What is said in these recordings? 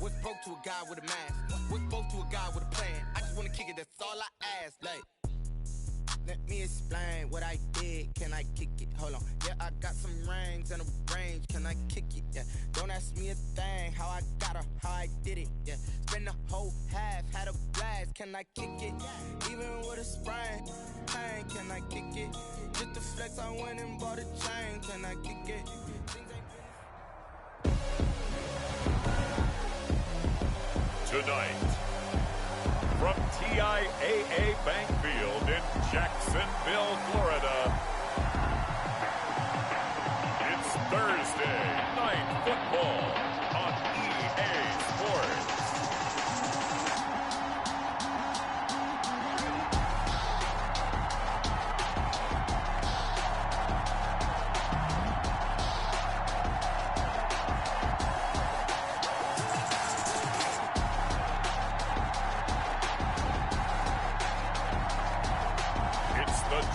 What's broke to a guy with a mask? What's broke to a guy with a plan? I just wanna kick it, that's all I ask. Like, let me explain what I did. Can I kick it? Hold on. Yeah, I got some rings and a range. Can I kick it? Yeah. Don't ask me a thing. How I got her, how I did it. Yeah. Spend the whole half, had a blast. Can I kick it? Even with a sprain. Pain, can I kick it? Just to flex, I went and bought a chain. Can I kick it? Tonight, from TIAA Bank Field in Jacksonville, Florida, it's Thursday Night Football on EA Sports.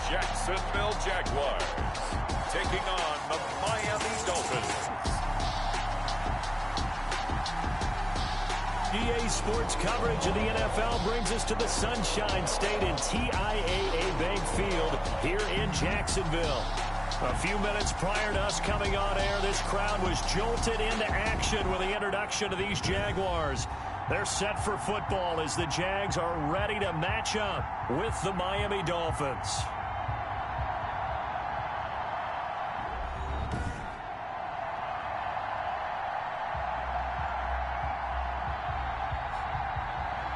Jacksonville Jaguars taking on the Miami Dolphins. EA Sports coverage of the NFL brings us to the Sunshine State in TIAA Bank Field here in Jacksonville. A few minutes prior to us coming on air, this crowd was jolted into action with the introduction of these Jaguars. They're set for football as the Jags are ready to match up with the Miami Dolphins.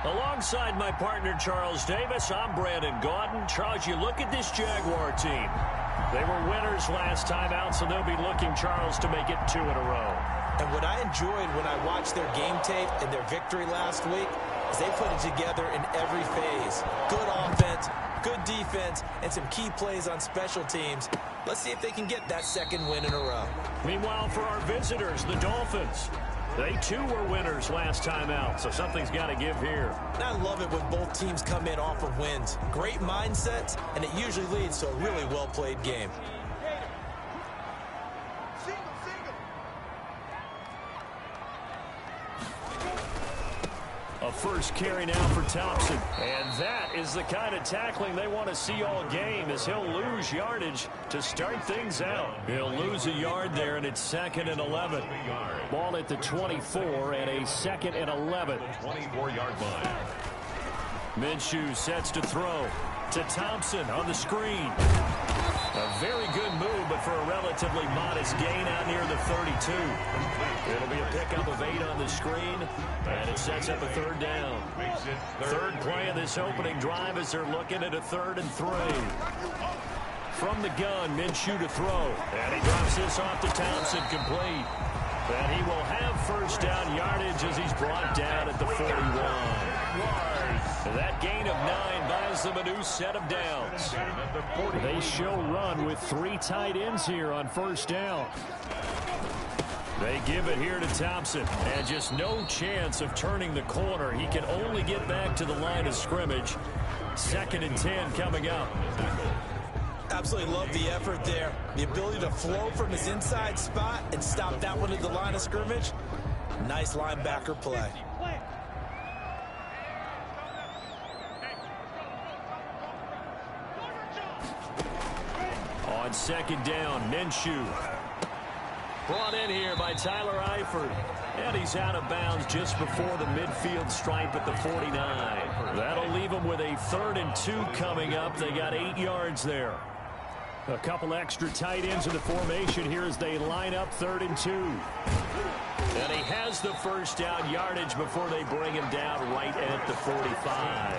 Alongside my partner, Charles Davis, I'm Brandon Gaudin. Charles, you look at this Jaguar team. They were winners last time out, so they'll be looking, Charles, to make it 2 in a row. And what I enjoyed when I watched their game tape and their victory last week is they put it together in every phase. Good offense, good defense, and some key plays on special teams. Let's see if they can get that second win in a row. Meanwhile, for our visitors, the Dolphins, they too were winners last time out, so something's got to give here. And I love it when both teams come in off of wins. Great mindsets, and it usually leads to a really well-played game. A first carry now for Thompson. And that is the kind of tackling they want to see all game as he'll lose yardage to start things out. He'll lose a yard there, and it's 2nd and 11. Ball at the 24 and a 2nd and 11. 24-yard line. Minshew sets to throw to Thompson on the screen. A very good move, but for a relatively modest gain out near the 32. It'll be a pickup of 8 on the screen, and it sets up a 3rd down. Third play of this opening drive as they're looking at a 3rd and 3. From the gun, Minshew to throw, and he drops this off to Thompson, complete. And he will have first down yardage as he's brought down at the 41. That gain of 9 buys them a new set of downs. They show run with 3 tight ends here on first down. They give it here to Thompson, and just no chance of turning the corner. He can only get back to the line of scrimmage. 2nd and 10 coming up. Absolutely love the effort there. The ability to flow from his inside spot and stop that one at the line of scrimmage. Nice linebacker play. On 2nd down, Minshew. Brought in here by Tyler Eifert. And he's out of bounds just before the midfield stripe at the 49. That'll leave him with a 3rd and 2 coming up. They got 8 yards there. A couple extra tight ends in the formation here as they line up 3rd and 2. And he has the first down yardage before they bring him down right at the 45.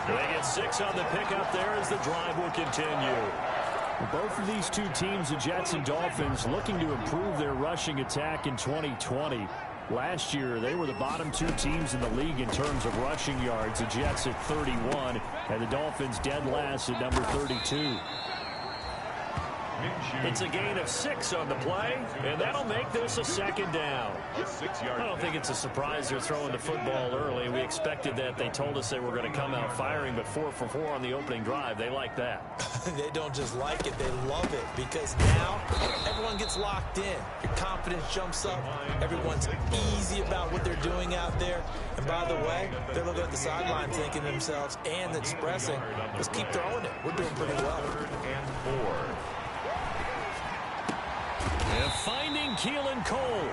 They get 6 on the pickup there as the drive will continue. Both of these two teams, the Jets and Dolphins, looking to improve their rushing attack in 2020. Last year, they were the bottom 2 teams in the league in terms of rushing yards. The Jets at 31, and the Dolphins dead last at number 32. It's a gain of 6 on the play, and that'll make this a 2nd down. I don't think it's a surprise they're throwing the football early. We expected that. They told us they were going to come out firing, but 4 for 4 on the opening drive. They like that. They don't just like it, they love it, because now everyone gets locked in. Your confidence jumps up. Everyone's easy about what they're doing running out there. And by the way, they're looking at the sideline thinking to themselves and expressing, let's keep throwing it. We're doing pretty well. 3rd and 4. And finding Keelan Cole.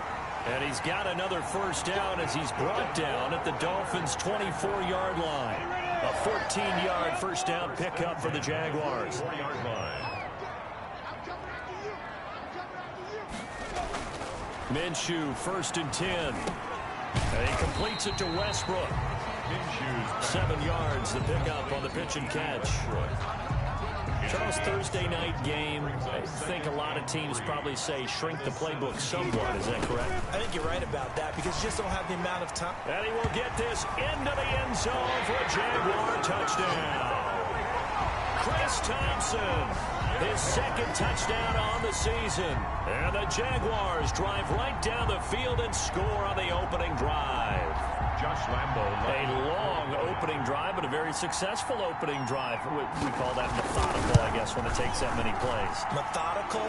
And he's got another first down as he's brought down at the Dolphins' 24-yard line. A 14-yard first down pickup for the Jaguars. 4-yard line. Minshew, 1st and 10. And he completes it to Westbrook. Minshew's 7 yards, the pickup on the pitch and catch. Charles, Thursday night game, I think a lot of teams probably say shrink the playbook somewhat. Is that correct? I think you're right about that because you just don't have the amount of time. And he will get this into the end zone for a Jaguar touchdown. Chris Thompson, his 2nd touchdown on the season. And the Jaguars drive right down the field and score on the opening drive. Josh Lambo. A long opening drive, but a very successful opening drive. We call that methodical, I guess, when it takes that many plays. Methodical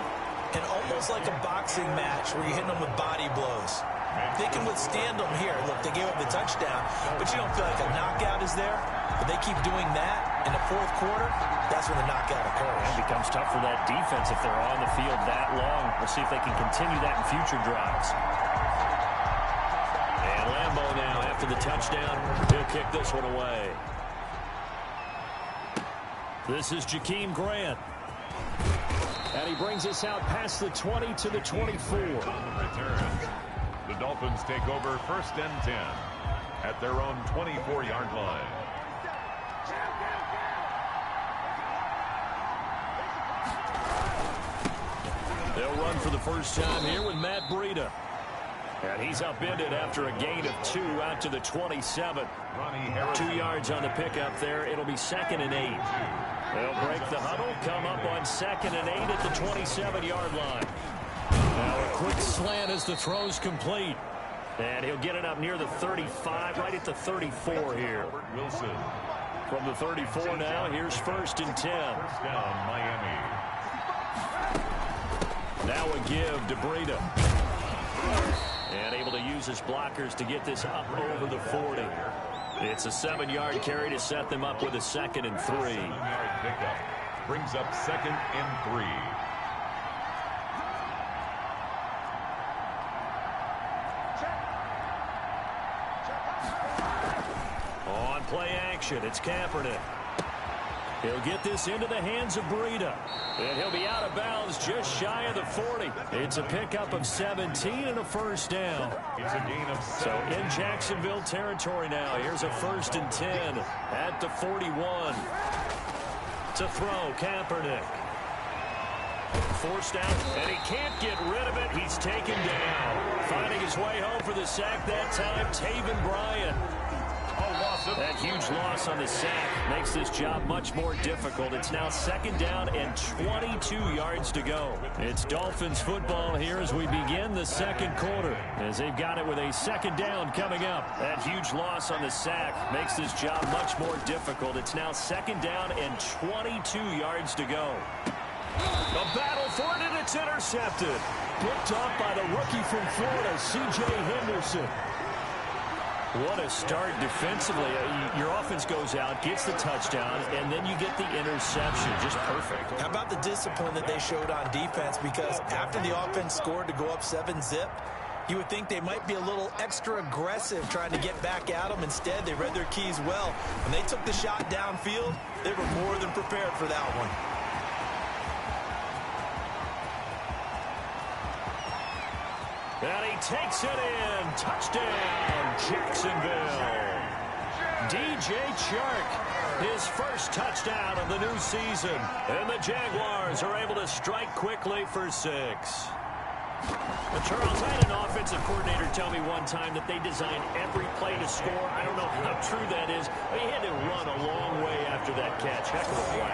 and almost like a boxing match where you're hitting them with body blows. They can withstand them here. Look, they gave up the touchdown, but you don't feel like a knockout is there. But they keep doing that in the 4th quarter, that's when the knockout occurs. It becomes tough for that defense if they're on the field that long. We'll see if they can continue that in future drives. And Lambo now, after the touchdown, he'll kick this one away. This is Jakeem Grant. And he brings us out past the 20 to the 24. Returns. The Dolphins take over 1st and 10 at their own 24-yard line. They'll run for the first time here with Matt Breida. And he's upended after a gain of 2 out to the 27. 2 yards on the pickup there. It'll be 2nd and 8. They'll break the huddle, come up on 2nd and 8 at the 27-yard line. Now a quick slant as the throw's complete. And he'll get it up near the 35, right at the 34 here. Wilson. From the 34 now, here's 1st and 10. First down, Miami. Now a give to Breida. And able to use his blockers to get this up over the 40. It's a 7-yard carry to set them up with a 2nd and 3. 7-yard pickup. Brings up 2nd and 3. On play action, it's Kaepernick. He'll get this into the hands of Breida. And he'll be out of bounds just shy of the 40. It's a pickup of 17 and a first down. It's a gain of 7. So in Jacksonville territory now. Here's a 1st and 10 at the 41. To throw, Kaepernick. Forced out, and he can't get rid of it. He's taken down. Finding his way home for the sack that time, Taven Bryan. That huge loss on the sack makes this job much more difficult. It's now 2nd down and 22 yards to go. It's Dolphins football here as we begin the 2nd quarter. As they've got it with a 2nd down coming up. That huge loss on the sack makes this job much more difficult. It's now 2nd down and 22 yards to go. A battle for it, and it's intercepted. Picked off by the rookie from Florida, C.J. Henderson. What a start defensively. Your offense goes out, gets the touchdown, and then you get the interception. Just perfect. How about the discipline that they showed on defense? Because after the offense scored to go up 7-zip, you would think they might be a little extra aggressive trying to get back at them. Instead, they read their keys well. When they took the shot downfield, they were more than prepared for that one. And he takes it in. Touchdown, Jacksonville. DJ Chark, his first touchdown of the new season. And the Jaguars are able to strike quickly for 6. Charles, I had an offensive coordinator tell me one time that they design every play to score. I don't know how true that is. He had to run a long way after that catch. Heck of a play.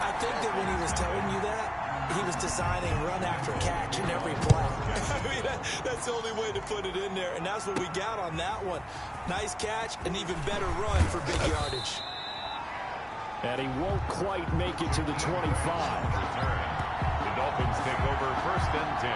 I think that when he was telling you that, he was designing run after catch in every play. I mean, that's the only way to put it in there, and that's what we got on that one. Nice catch, an even better run for big yardage. And he won't quite make it to the 25. The Dolphins take over 1st and 10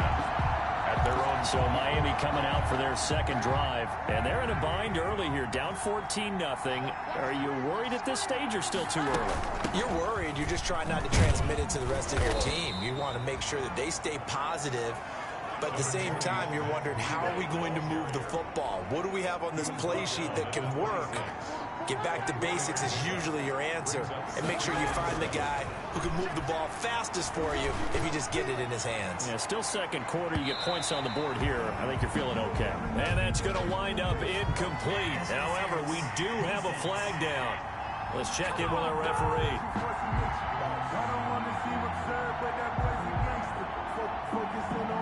at their own. So Miami coming out for their second drive, and they're in a bind early here, down 14-0. Are you worried at this stage or still too early? You're worried. You're just trying not to transmit it to the rest of your team. You want to make sure that they stay positive, but at the same time, you're wondering, how are we going to move the football? What do we have on this play sheet that can work? Get back to basics is usually your answer, and make sure you find the guy who can move the ball fastest for you if you just get it in his hands. Yeah, still second quarter. You get points on the board here. I think you're feeling okay. And that's going to wind up incomplete. However, we do have a flag down. Let's check in with our referee.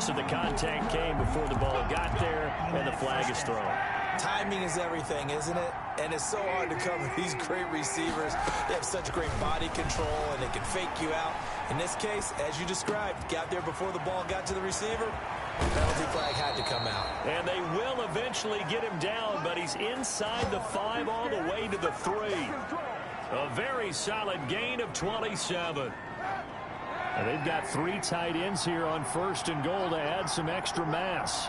So the contact came before the ball got there, and the flag is thrown. Timing is everything, isn't it? And it's so hard to cover these great receivers. They have such great body control, and they can fake you out. In this case, as you described, got there before the ball got to the receiver. Penalty flag had to come out. And they will eventually get him down, but he's inside the 5 all the way to the 3. A very solid gain of 27. And they've got 3 tight ends here on 1st and goal to add some extra mass.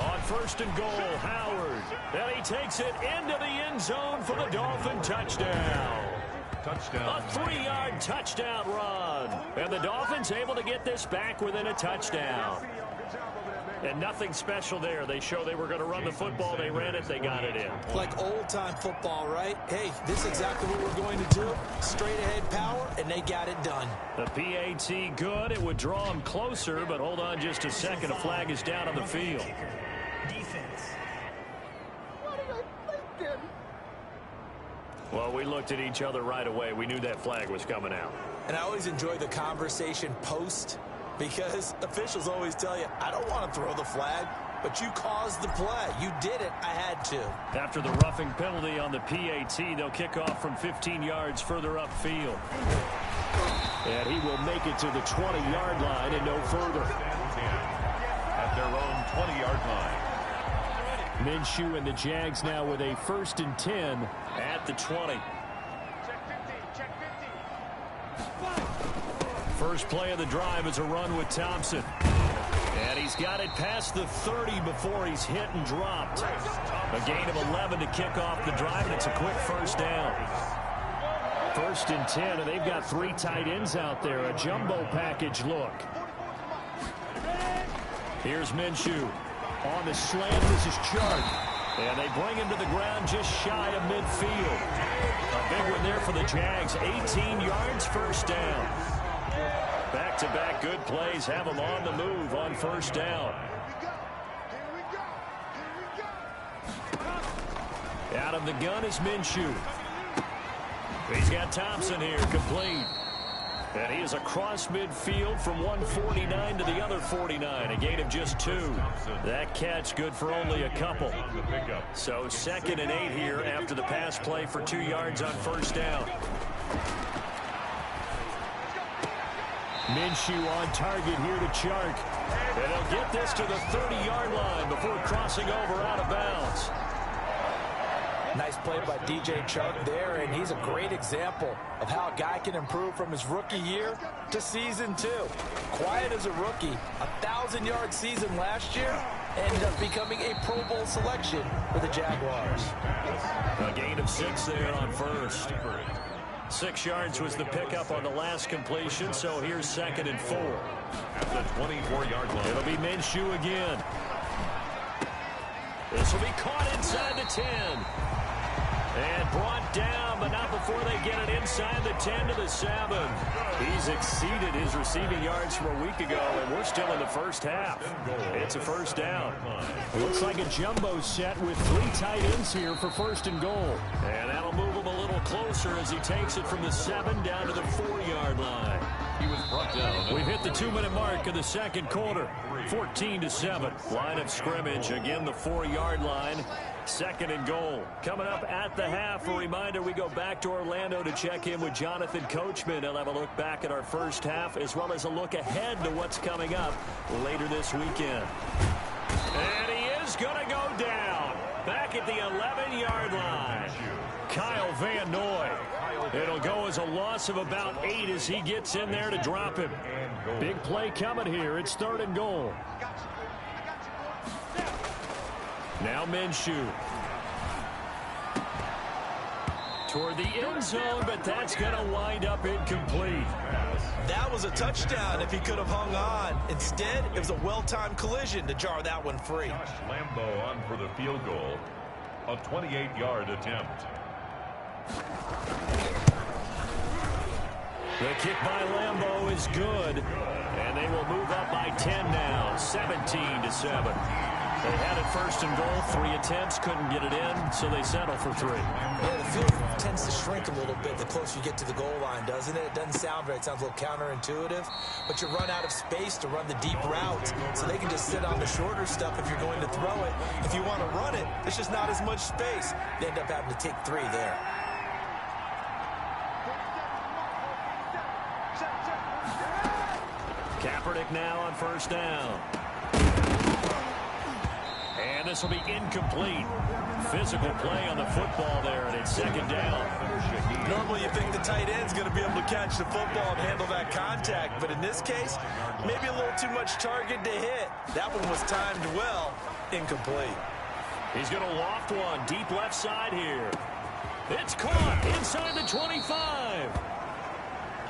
On 1st and goal, Howard. And he takes it into the end zone for the Dolphin touchdown. Touchdown. A 3-yard touchdown run. And the Dolphins able to get this back within a touchdown. And nothing special there. They show they were going to run the football. They ran it. They got it in. Like old-time football, right? Hey, this is exactly what we're going to do. Straight-ahead power, and they got it done. The PAT good. It would draw them closer, but hold on just a second. A flag is down on the field. Well, we looked at each other right away. We knew that flag was coming out. And I always enjoy the conversation post, because officials always tell you, I don't want to throw the flag, but you caused the play. You did it. I had to. After the roughing penalty on the PAT, they'll kick off from 15 yards further upfield. And he will make it to the 20-yard line and no further. At their own 20-yard line. Minshew and the Jags now with a 1st and 10 at the 20. First play of the drive is a run with Thompson. And he's got it past the 30 before he's hit and dropped. A gain of 11 to kick off the drive, and it's a quick first down. 1st and 10, and they've got 3 tight ends out there. A jumbo package look. Here's Minshew. On the slant, this is Chark. And they bring him to the ground just shy of midfield. A big one there for the Jags. 18 yards, first down. Back-to-back good plays have them on the move on first down. Out of the gun is Minshew. He's got Thompson here, complete. And he is across midfield from 149 to the other 49. A gain of just 2. That catch good for only a couple. So 2nd and 8 here after the pass play for 2 yards on first down. Minshew on target here to Chark. And he'll get this to the 30-yard line before crossing over out of bounds. Nice play by DJ Chark there, and he's a great example of how a guy can improve from his rookie year to season 2. Quiet as a rookie, 1,000-yard season last year, ended up becoming a Pro Bowl selection for the Jaguars. A gain of 6 there on first. 6 yards was the pickup on the last completion, so here's 2nd and 4. At the 24-yard line. It'll be Minshew again. This will be caught inside the 10. And brought down, but not before they get it inside the 10 to the 7. He's exceeded his receiving yards from a week ago, and we're still in the first half. It's a first down. Looks like a jumbo set with 3 tight ends here for 1st and goal. And that'll move him a little closer as he takes it from the 7 down to the 4-yard line. He was brought down. We've hit the 2-minute mark of the second quarter. 14-7. Line of scrimmage. Again, the 4-yard line. 2nd and goal. Coming up at the half, a reminder, we go back to Orlando to check in with Jonathan Coachman. He'll have a look back at our first half as well as a look ahead to what's coming up later this weekend. And he is going to go down back at the 11-yard line. Kyle Van Noy. It'll go as a loss of about 8 as he gets in there to drop him. Big play coming here. It's 3rd and goal. Now Minshew. Toward the end zone, but that's going to wind up incomplete. That was a touchdown if he could have hung on. Instead, it was a well-timed collision to jar that one free. Josh Lambo on for the field goal. A 28-yard attempt. The kick by Lambo is good, and they will move up by 10 now, 17-7. They had it 1st and goal, 3 attempts, couldn't get it in, so they settle for 3. Yeah, the field tends to shrink a little bit the closer you get to the goal line, doesn't it? It doesn't sound right. It sounds a little counterintuitive, but you run out of space to run the deep route, so they can just sit on the shorter stuff if you're going to throw it. If you want to run it, there's just not as much space. You end up having to take 3 there. Kaepernick now on 1st down. And this will be incomplete. Physical play on the football there, and it's 2nd down. Normally you think the tight end's going to be able to catch the football and handle that contact, but in this case, maybe a little too much target to hit. That one was timed well. Incomplete. He's going to loft one deep left side here. It's caught inside the 25.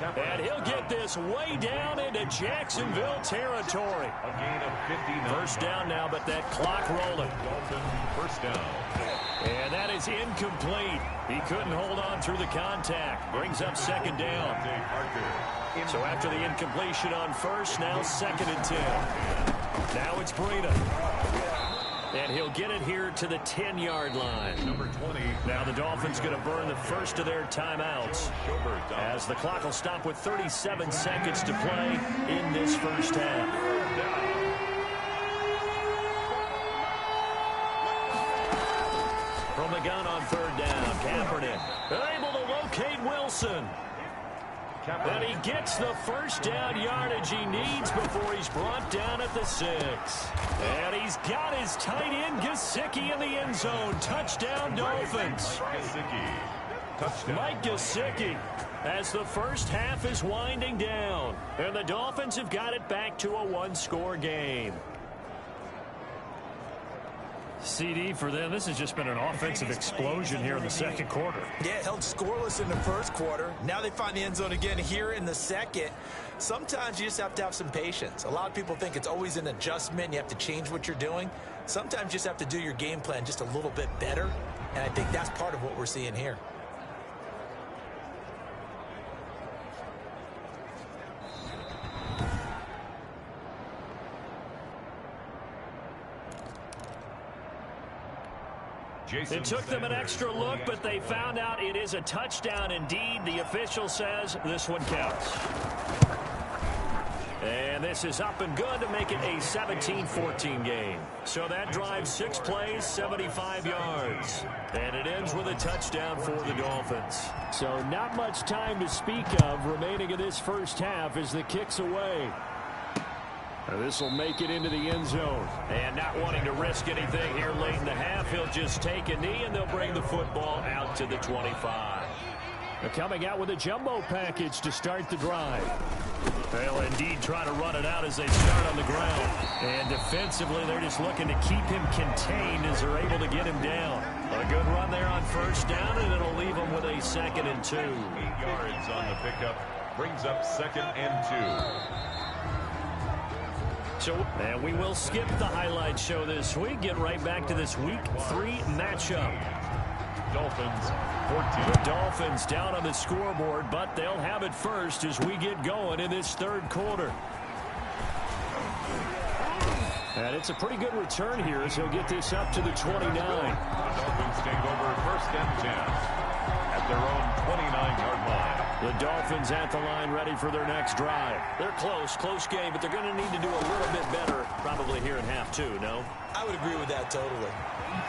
And he'll get this way down into Jacksonville territory. A gain of 59. 1st down now, but that clock rolling. Dolphins 1st down. And that is incomplete. He couldn't hold on through the contact. Brings up 2nd down. So after the incompletion on 1st, now 2nd and 10. Now it's Breida. And he'll get it here to the 10-yard line. Number 20. Now the Dolphins going to burn the first of their timeouts as the clock will stop with 37 seconds to play in this 1st half. From the gun on 3rd down, Kaepernick able to locate Wilson. And he gets the 1st down yardage he needs before he's brought down at the 6. And he's got his tight end Gesicki in the end zone. Touchdown, Dolphins. Mike Gesicki as the 1st half is winding down. And the Dolphins have got it back to a 1-score game. CD for them, this has just been an offensive explosion here in the 2nd quarter. Yeah, held scoreless in the 1st quarter. Now they find the end zone again here in the 2nd. Sometimes you just have to have some patience. A lot of people think it's always an adjustment. You have to change what you're doing. Sometimes you just have to do your game plan just a little bit better. And I think that's part of what we're seeing here. It took them an extra look, but they found out it is a touchdown indeed. The official says this one counts. And this is up and good to make it a 17-14 game. So that drives 6 plays, 75 yards. And it ends with a touchdown for the Dolphins. So not much time to speak of remaining in this 1st half as the kick's away. This will make it into the end zone. And not wanting to risk anything here late in the half, he'll just take a knee and they'll bring the football out to the 25. They're coming out with a jumbo package to start the drive. They'll indeed try to run it out as they start on the ground. And defensively, they're just looking to keep him contained as they're able to get him down. A good run there on 1st down, and it'll leave him with a 2nd and 2. 8 yards on the pickup. Brings up 2nd and 2. And we will skip the highlight show this week. Get right back to this Week 3 matchup. Dolphins 14. The Dolphins down on the scoreboard, but they'll have it first as we get going in this 3rd quarter. And it's a pretty good return here as he'll get this up to the 29. The Dolphins take over 1st and 10 at their own 29-yard line. The Dolphins at the line ready for their next drive. They're close game, but they're going to need to do a little bit better probably here in half 2, no? I would agree with that totally.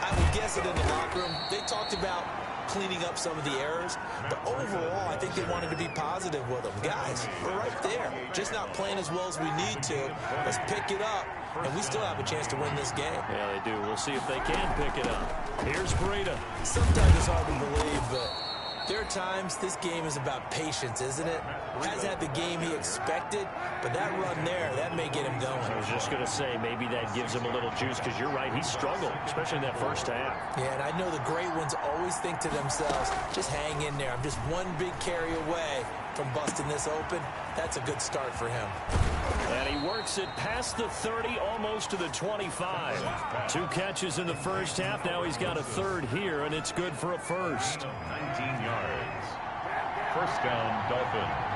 I would guess it in the locker room. They talked about cleaning up some of the errors, but overall, I think they wanted to be positive with them. Guys, we're right there. Just not playing as well as we need to. Let's pick it up, and we still have a chance to win this game. Yeah, they do. We'll see if they can pick it up. Here's Breida. Sometimes it's hard to believe, but There are times this game is about patience, isn't it? Hasn't had the game he expected, but that run there, that may get him going. I was just going to say, maybe that gives him a little juice, because you're right, he struggled, especially in that first half. Yeah, and I know the great ones always think to themselves, just hang in there. I'm just one big carry away from busting this open. That's a good start for him. And he works it past the 30, almost to the 25. 2 catches in the first half. Now he's got a third here, and it's good for a first. 19 yards. First down, Dolphins.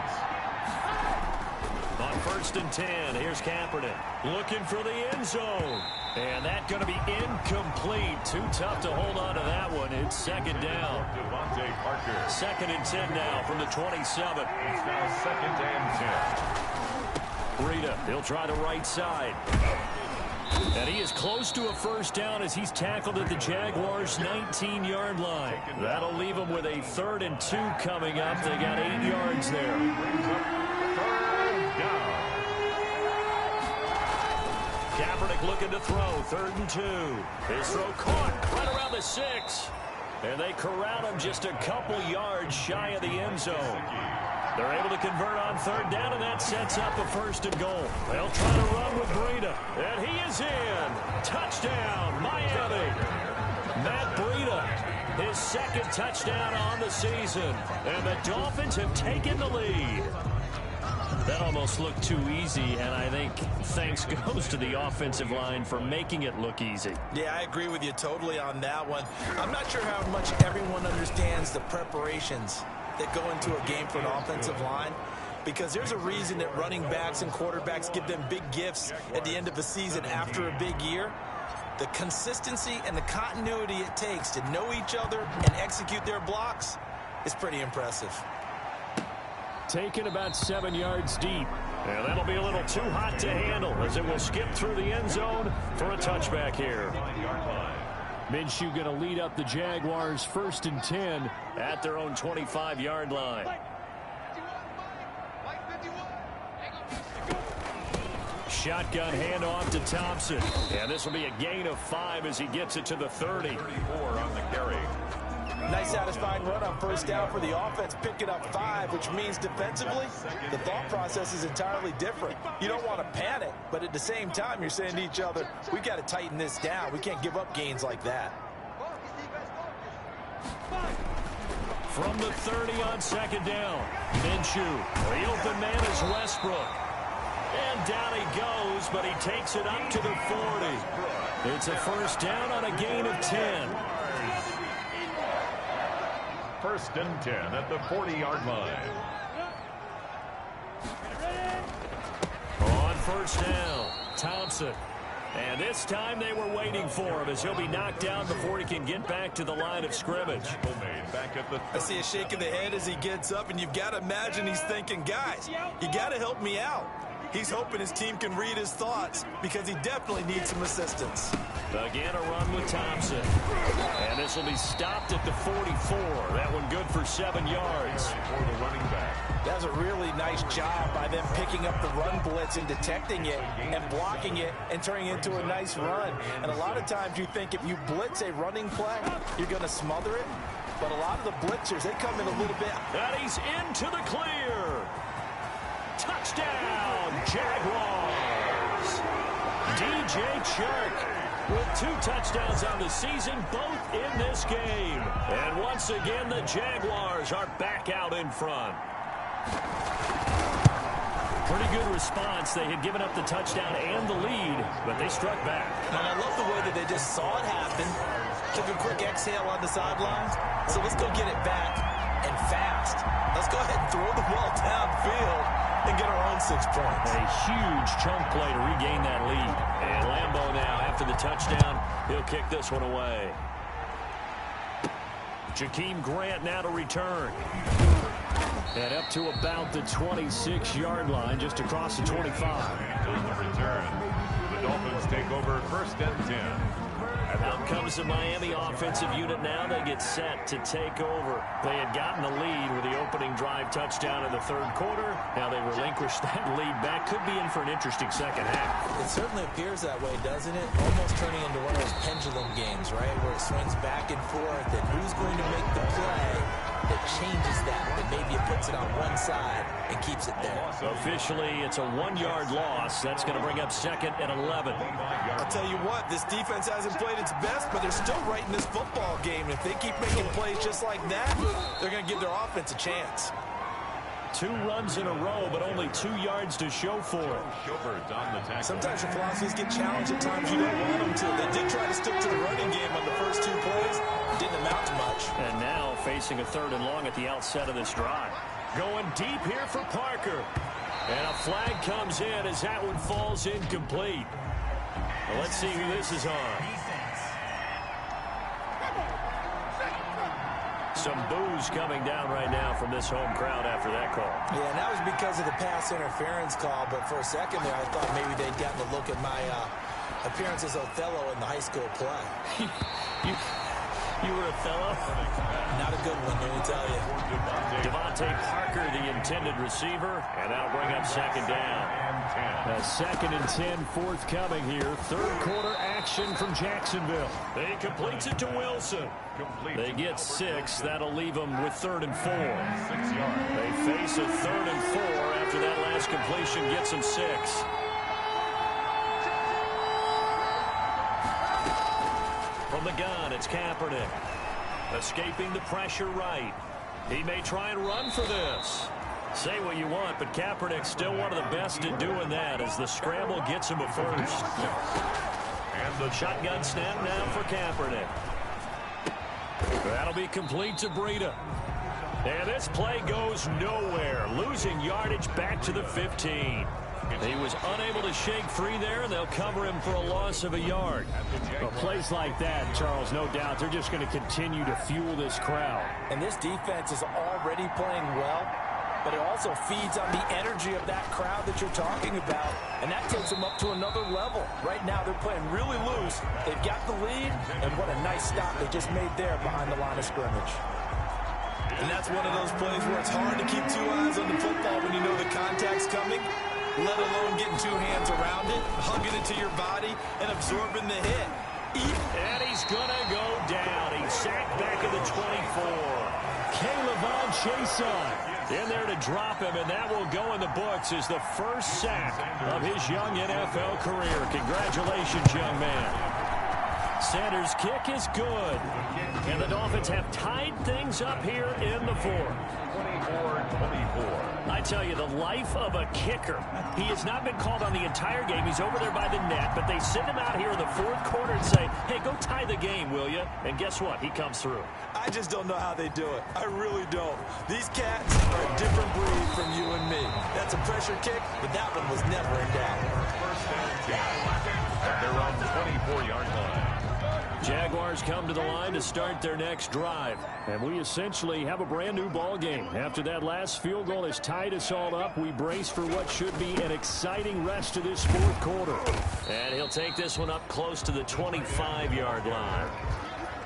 On 1st and 10, here's Kaepernick looking for the end zone. And that's going to be incomplete. Too tough to hold on to that one. It's second down. Devontae Parker. 2nd and 10 now from the 27. It's now 2nd and 10. Breida, he'll try the right side. And he is close to a first down as he's tackled at the Jaguars' 19-yard line. That'll leave him with a 3rd and 2 coming up. They got 8 yards there. Kaepernick looking to throw. 3rd and 2. His throw caught right around the 6. And they corral him just a couple yards shy of the end zone. They're able to convert on 3rd down, and that sets up a 1st and goal. They'll try to run with Breida. And he is in. Touchdown, Miami. Matt Breida, his 2nd touchdown on the season. And the Dolphins have taken the lead. That almost looked too easy, and I think thanks goes to the offensive line for making it look easy. Yeah, I agree with you totally on that one. I'm not sure how much everyone understands the preparations that go into a game for an offensive line, because there's a reason that running backs and quarterbacks give them big gifts at the end of the season after a big year. The consistency and the continuity it takes to know each other and execute their blocks is pretty impressive. Taken about 7 yards deep. And that'll be a little too hot to handle as it will skip through the end zone for a touchback here. Minshew going to lead up the Jaguars 1st and 10 at their own 25-yard line. Shotgun handoff to Thompson. And this will be a gain of 5 as he gets it to the 30. 34 on the carry. Nice satisfying run on 1st down for the offense, picking up 5, which means defensively, the thought process is entirely different. You don't want to panic, but at the same time, you're saying to each other, we've got to tighten this down. We can't give up gains like that. From the 30 on 2nd down, Minshew. The open man is Westbrook. And down he goes, but he takes it up to the 40. It's a 1st down on a gain of 10. 1st and 10 at the 40-yard line. On 1st down, Thompson. And this time they were waiting for him as he'll be knocked down before he can get back to the line of scrimmage. Back at the I see a shake of the head as he gets up, and you've got to imagine he's thinking, guys, you got to help me out. He's hoping his team can read his thoughts because he definitely needs some assistance. Again, a run with Thompson. And this will be stopped at the 44. That one good for 7 yards. For the running back. That's a really nice job by them picking up the run blitz and detecting it and blocking it and turning it into a nice run. And a lot of times you think if you blitz a running play, you're going to smother it. But a lot of the blitzers, they come in a little bit. And he's into the clear. Touchdown, Jaguars. DJ Chark with 2 touchdowns on the season, both in this game. And once again, the Jaguars are back out in front. Pretty good response. They had given up the touchdown and the lead, but they struck back. And I love the way that they just saw it happen, took a quick exhale on the sidelines. So let's go get it back and fast. Let's go ahead and throw the ball downfield and get our own 6 points. A huge chunk play to regain that lead. And Lambeau now, after the touchdown, he'll kick this one away. Jakeem Grant now to return. And up to about the 26-yard line, just across the 25. The return. The Dolphins take over 1st and 10. Out comes the Miami offensive unit now. They get set to take over. They had gotten the lead with the opening drive touchdown in the 3rd quarter. Now they relinquish that lead back. Could be in for an interesting second half. It certainly appears that way, doesn't it? Almost turning into one of those pendulum games, right? Where it swings back and forth, and who's going to make the play that changes that maybe it puts it on one side and keeps it there. Officially, it's a 1-yard loss. That's going to bring up 2nd and 11. I'll tell you what, this defense hasn't played its best, but they're still right in this football game. If they keep making plays just like that, they're going to give their offense a chance. 2 runs in a row, but only 2 yards to show for it. Sometimes your philosophies get challenged at times you don't want them to. They did try to stick to the running game on the first 2 plays. Didn't amount to much. And now facing a 3rd and long at the outset of this drive. Going deep here for Parker. And a flag comes in as that one falls incomplete. Well, let's see who this is on. Some boos coming down right now from this home crowd after that call. Yeah, and that was because of the pass interference call, but for a second there I thought maybe they'd gotten a look at my appearance as Othello in the high school play. You were Othello? Not a good one, let me tell you. Devontae Parker, the intended receiver, and that'll bring up 2nd down. 2nd and 10 forthcoming here. 3rd quarter action from Jacksonville. They completes it to Wilson. They get 6. That'll leave them with 3rd and 4. 6 yards. They face a 3rd and 4 after that last completion gets them 6. From the gun, it's Kaepernick. Escaping the pressure right. He may try and run for this. Say what you want, but Kaepernick's still one of the best at doing that as the scramble gets him a first. And the shotgun snap now for Kaepernick. That'll be complete to Breida. And this play goes nowhere. Losing yardage back to the 15. He was unable to shake free there, and they'll cover him for a loss of a yard. Well, plays like that, Charles, no doubt, they're just going to continue to fuel this crowd. And this defense is already playing well, but it also feeds on the energy of that crowd that you're talking about, and that takes them up to another level. Right now, they're playing really loose. They've got the lead, and what a nice stop they just made there behind the line of scrimmage. And that's one of those plays where it's hard to keep 2 eyes on the football when you know the contact's coming, let alone getting 2 hands around it, hugging it to your body, and absorbing the hit. And he's going to go down. He's sacked back at the 24. K'Lavon Chaisson in there to drop him, and that will go in the books as the first sack of his young NFL career. Congratulations, young man. Sanders' kick is good. And the Dolphins have tied things up here in the 4th. 24-24. I tell you, the life of a kicker. He has not been called on the entire game. He's over there by the net, but they send him out here in the 4th quarter and say, hey, go tie the game, will you? And guess what? He comes through. I just don't know how they do it. I really don't. These cats are a different breed from you and me. That's a pressure kick, but that one was never in doubt. First and 10 at their own 24-yard line. Jaguars come to the line to start their next drive. And we essentially have a brand new ball game. After that last field goal has tied us all up, we brace for what should be an exciting rest of this 4th quarter. And he'll take this one up close to the 25-yard line.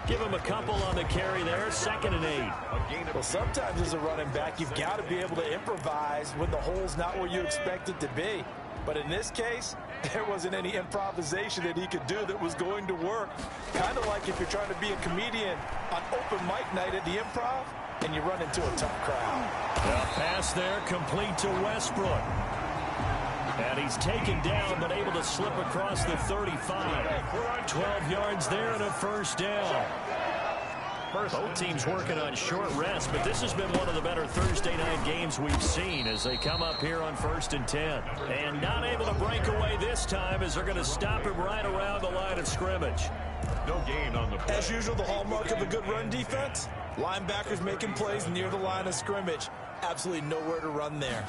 Give him a couple on the carry there. 2nd and 8. Well, sometimes as a running back, you've got to be able to improvise when the hole's not where you expect it to be. But in this case, there wasn't any improvisation that he could do that was going to work. Kind of like if you're trying to be a comedian on open mic night at the Improv and you run into a tough crowd. A pass there complete to Westbrook. And he's taken down but able to slip across the 35. 12 yards there and a first down. Both teams working on short rest, but this has been one of the better Thursday night games we've seen as they come up here on 1st and 10. And not able to break away this time as they're going to stop him right around the line of scrimmage. No gain on the play. As usual, the hallmark of a good run defense, linebackers making plays near the line of scrimmage. Absolutely nowhere to run there.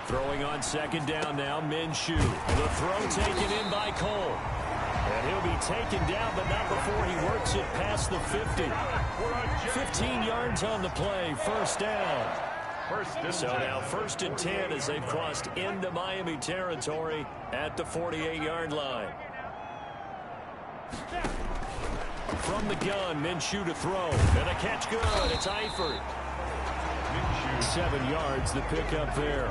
Throwing on 2nd down now, Minshew. The throw taken in by Cole. And he'll be taken down, but not before he works it past the 50. 15 yards on the play, first down. So now 1st and 10 as they've crossed into Miami territory at the 48-yard line. From the gun, Minshew to throw. And a catch good. It's Eifert. 7 yards, the pickup there.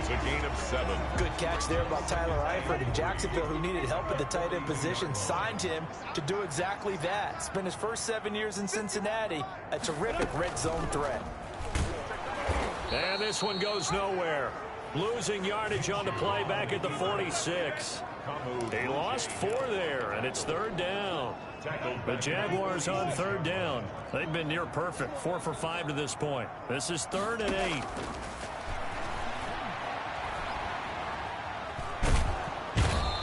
It's a gain of 7. Good catch there by Tyler Eifert. And Jacksonville, who needed help at the tight end position, signed him to do exactly that. Spent his first 7 years in Cincinnati, a terrific red zone threat. And this one goes nowhere. Losing yardage on the play back at the 46. He lost 4 there, and it's 3rd down. The Jaguars on 3rd down. They've been near perfect, 4 for 5 to this point. This is 3rd and 8.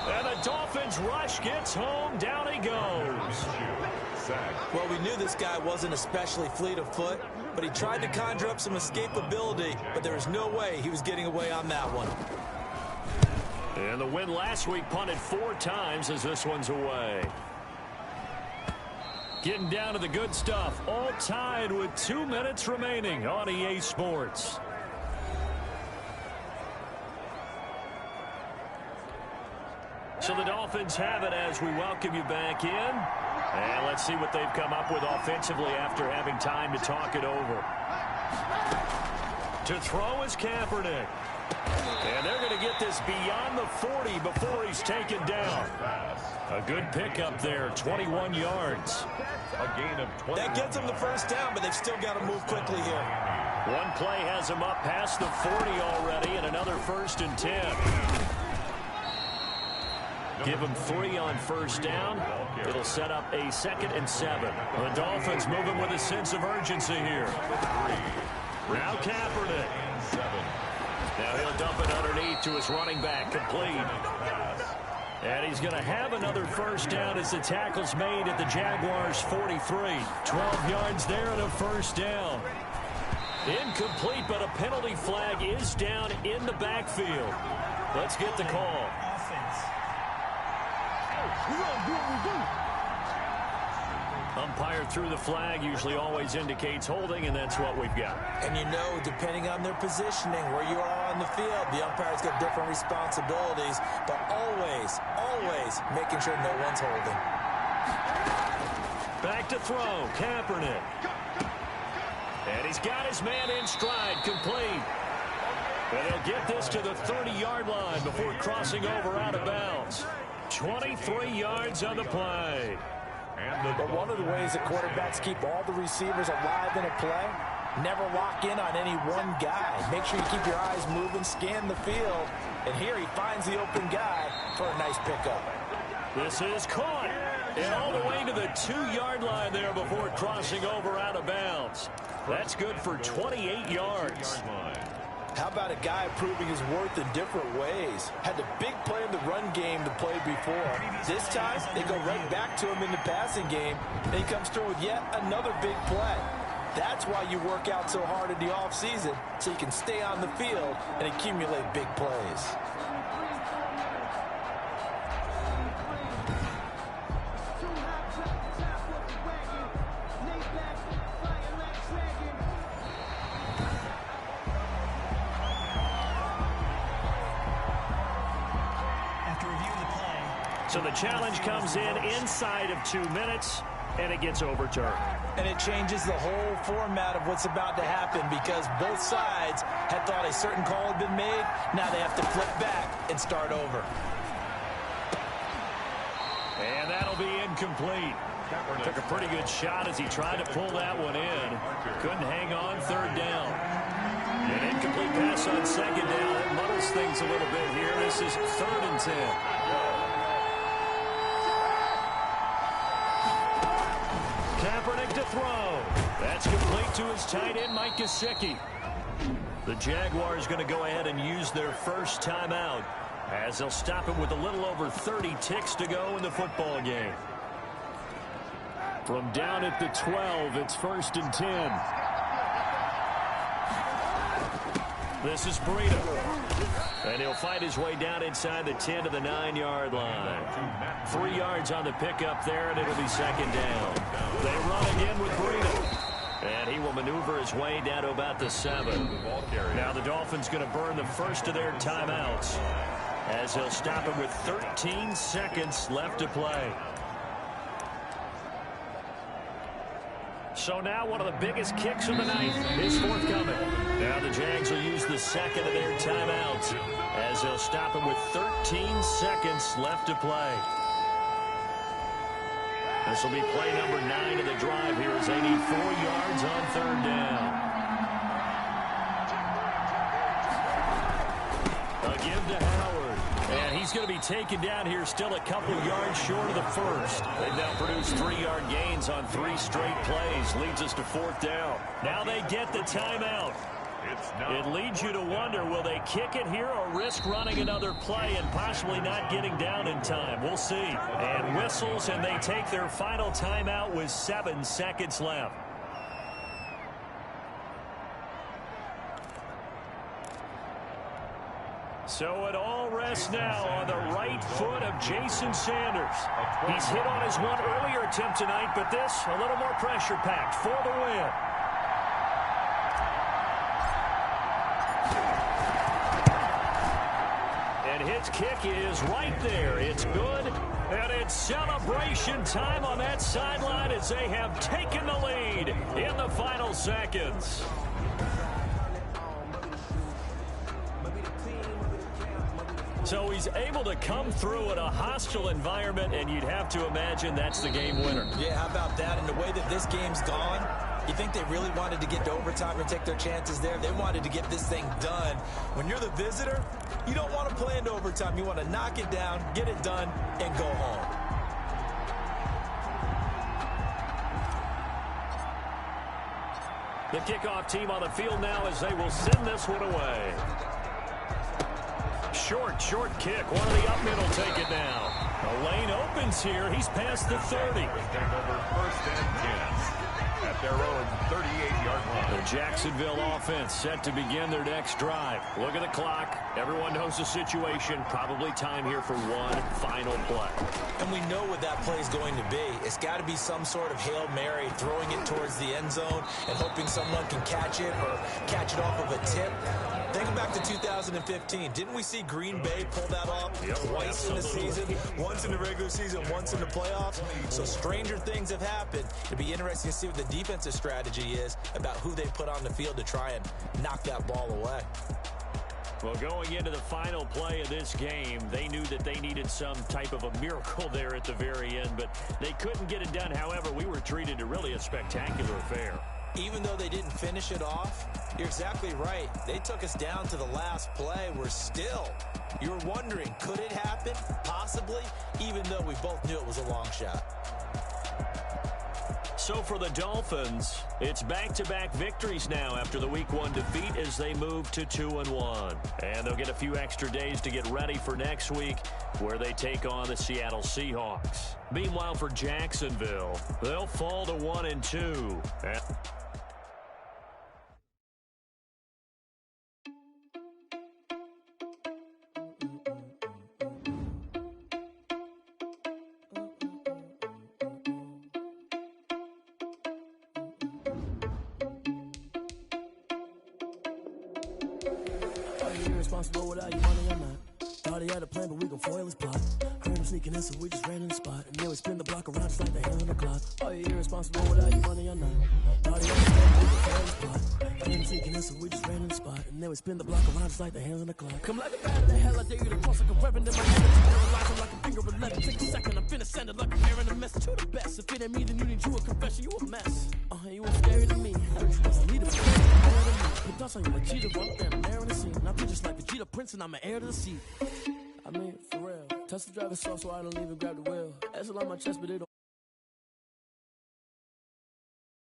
And the Dolphins rush gets home. Down he goes. Well, we knew this guy wasn't especially fleet of foot, but he tried to conjure up some escapability, but there was no way he was getting away on that one. And the win last week punted 4 times as this one's away. Getting down to the good stuff. All tied with 2 minutes remaining on EA Sports. So the Dolphins have it as we welcome you back in. And let's see what they've come up with offensively after having time to talk it over. To throw is Kaepernick. And they're going to get this beyond the 40 before he's taken down. A good pickup there, 21 yards. A gain of 20. That gets them the first down, but they've still got to move quickly here. One play has them up past the 40 already, and another 1st and 10. Give them 3 on 1st down. It'll set up a 2nd and 7. The Dolphins moving with a sense of urgency here. Now Kaepernick. Now he'll dump it underneath to his running back, complete. And he's going to have another 1st down as the tackle's made at the Jaguars' 43. 12 yards there and a 1st down. Incomplete, but a penalty flag is down in the backfield. Let's get the call. Umpire threw the flag, usually always indicates holding, and that's what we've got. And you know, depending on their positioning, where you are on the field, the umpire's got different responsibilities, but always making sure no one's holding. Back to throw, Kaepernick. And he's got his man in stride, complete. And he'll get this to the 30-yard line before crossing over out of bounds. 23 yards on the play. But one of the ways that quarterbacks keep all the receivers alive in a play, never lock in on any one guy. Make sure you keep your eyes moving, scan the field. And here he finds the open guy for a nice pickup. This is caught. And all the way to the 2-yard line there before crossing over out of bounds. That's good for 28 yards. How about a guy proving his worth in different ways? Had the big play in the run game to play before. This time, they go right back to him in the passing game, and he comes through with yet another big play. That's why you work out so hard in the offseason, so you can stay on the field and accumulate big plays. So the challenge comes in inside of 2 minutes, and it gets overturned. And it changes the whole format of what's about to happen because both sides had thought a certain call had been made. Now they have to flip back and start over. And that'll be incomplete. Took a pretty good shot as he tried to pull that one in. Couldn't hang on 3rd down. An incomplete pass on 2nd down. That muddles things a little bit here. This is 3rd and 10. Kaepernick to throw. That's complete to his tight end, Mike Gesicki. The Jaguars going to go ahead and use their first timeout as they'll stop him with a little over 30 ticks to go in the football game. From down at the 12, it's 1st and 10. This is Breida. And he'll fight his way down inside the 10 to the 9-yard line. 3 yards on the pickup there, and it'll be 2nd down. They run again with Breida. And he will maneuver his way down to about the 7. Now the Dolphins going to burn the first of their timeouts as they'll stop him with 13 seconds left to play. So now one of the biggest kicks of the night is forthcoming. Now the Jags will use the second of their timeouts as they'll stop him with 13 seconds left to play. This will be play number 9 of the drive here as they need 4 yards on third down. A give to Howard. And he's going to be taken down here still a couple yards short of the first. They've now produced 3-yard gains on 3 straight plays. Leads us to fourth down. Now they get the timeout. It leads you to wonder, will they kick it here or risk running another play and possibly not getting down in time? We'll see. And whistles, and they take their final timeout with 7 seconds left. So it all rests now on the right foot of Jason Sanders. He's hit on his one earlier attempt tonight, but this a little more pressure-packed for the win. And his kick is right there. It's good, and it's celebration time on that sideline as they have taken the lead in the final seconds. So he's able to come through in a hostile environment, and you'd have to imagine that's the game winner. Yeah, how about that? And the way that this game's gone, you think they really wanted to get to overtime and take their chances there? They wanted to get this thing done. When you're the visitor, you don't want to play into overtime. You want to knock it down, get it done, and go home. The kickoff team on the field now as they will send this one away. Short kick. One of the up men will take it now. The lane opens here. He's past the 30. Take over first and 10 at their own 38-yard line. The Jacksonville offense set to begin their next drive. Look at the clock. Everyone knows the situation. Probably time here for one final play. And we know what that play is going to be. It's got to be some sort of Hail Mary, throwing it towards the end zone and hoping someone can catch it or catch it off of a tip. Think back to 2015. Didn't we see Green Bay pull that off twice in the season? Once in the regular season, once in the playoffs. So stranger things have happened. It'll be interesting to see what the defensive strategy is about who they put on the field to try and knock that ball away. Well, going into the final play of this game, they knew that they needed some type of a miracle there at the very end, but they couldn't get it done. However, we were treated to really a spectacular affair. Even though they didn't finish it off, you're exactly right. They took us down to the last play. You're wondering, could it happen? Possibly, even though we both knew it was a long shot. So for the Dolphins, it's back-to-back victories now after the Week 1 defeat as they move to 2-1. And they'll get a few extra days to get ready for next week where they take on the Seattle Seahawks. Meanwhile, for Jacksonville, they'll fall to 1-2. Irresponsible without your money or not. Thought he had a plan, but we gon' foil his plot. Heard him sneaking in, so we just ran in the spot. And then we spin the block around just like the hand on the clock. Are you irresponsible without your money or not? Thought he had a plan, but we gon' foil his plot. Heard him sneaking in, so we just ran in the spot. And then we spin the block around just like the hands on the clock. Come like a bat in the hell, I dare you to cross like a weapon in my hand. Paralyzing like a finger of 11. Take a second, I'm finna send it like I'm airing a mess to the best. If it ain't me, then you need you a confession. You a mess. You ain't scary to me. Lead a put dust on you like cheetah, run up there and air in the scene. I be just like Vegeta Prince and I'm an heir to the seat. I mean, for real. Touch the driver's soft so I don't even grab the wheel. That's on my chest, but it don't.